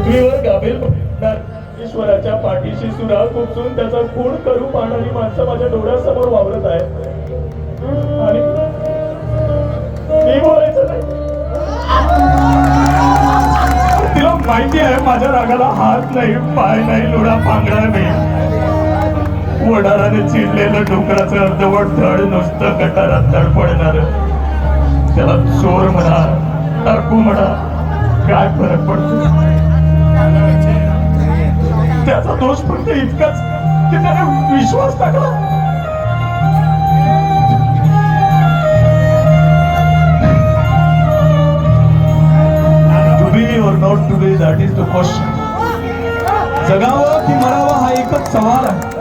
पृथ्वीवर गाभेल पडणार ईश्वराच्या पाठीशी सुरा खुपसून त्याचा खून करू पाहणारी माणसं माझ्या डोळ्यासमोर वावरत आहेत आणि मी बोलायचं नाही. तिला माहिती आहे माझ्या रागाला हात नाही, पाय नाही, लोडा पांगडा नाही. वडाराने चिडलेलं डोंगराचं अर्धवट धड नुसतं गटारात धडपडणार. त्याला चोर म्हणा, डाकू म्हणा, काय फरक पडतो. त्याचा दोष फक्त इतकाच की त्याने विश्वास टाकला. टू बी और not to be, that is the question. जगावं की मरावं हा एकच सवाल आहे.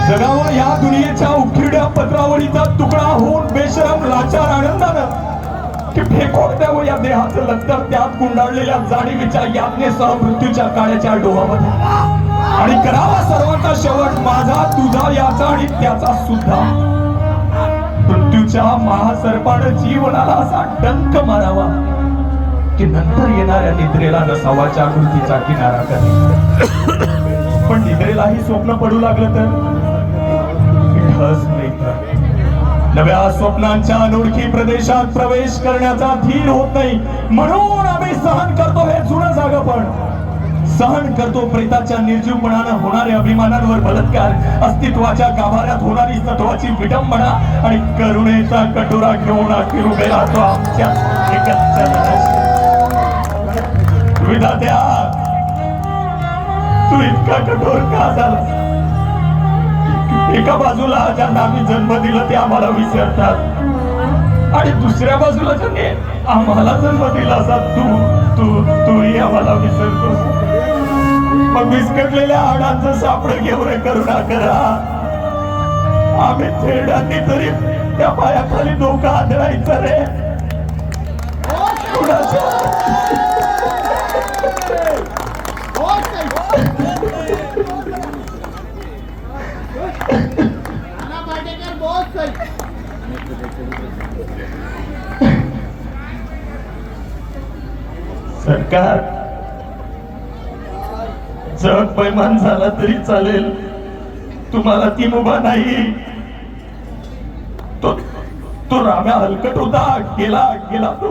जगावं या दुनियेच्या उकिरड्या पत्रावळीचा तुकडा होऊन बेशरम लाचार आनंदानं की फेकून द्यावं या देहाचं लक्तर त्यात गुंडाळलेल्या जाणीवीच्या यातनेसह मृत्यूच्या काळ्याच्या डोहामध्ये आणि करावा सर्वांचा शेवट माझा, तुझा, याचा आणि त्याचा सुद्धा. मृत्यूच्या महासर्पानं जीवनाला असा डंक मारावा की नंतर येणाऱ्या निद्रेला नसावा जागृतीचा किनारा कधी. पण निद्रेलाही स्वप्न पडू लागलं तर नव्या स्वप्नांच्या अनोळखी प्रदेशात प्रवेश करण्याचा धीर होत नाही. म्हणून आम्ही सहन करतो हे जुनं जागपण, सहन करतो प्रेताच्या निर्जीवपणानं होणारे अभिमानांवर बलात्कार, अस्तित्वाच्या गाभाऱ्यात होणारी सत्वाची विडंबना आणि करुणेचा कटोरा घेऊन अखेर उभे राहतो आमच्या विधात्या. तू इतका कठोर का झाला? एका बाजूला ज्यांना आम्ही जन्म दिला ते आम्हाला विसरतात आणि दुसऱ्या बाजूला ज्यांनी आम्हाला जन्म दिला असा तूही आम्हाला विसरतोस. मग विस्कटलेल्या हाडांचं सापड घेऊन करुणा करा. आम्ही थेरड्यांनी तरी त्या पायाखाली धोका आदळायचा रे. सरकार जग बैमान झाला तरी चालेल, तुम्हाला ती मुभा नाही. तो राम्या हलकट होता, गेला तो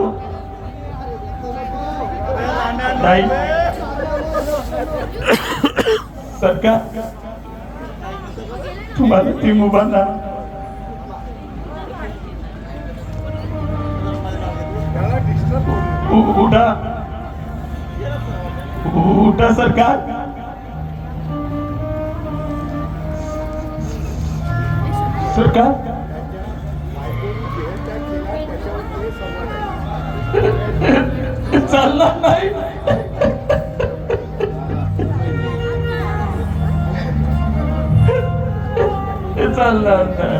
नाही. सरकार तुम्हाला ती मुभा नाही. उठा सरकार. सरकार चालणार नाही. चालणार नाही.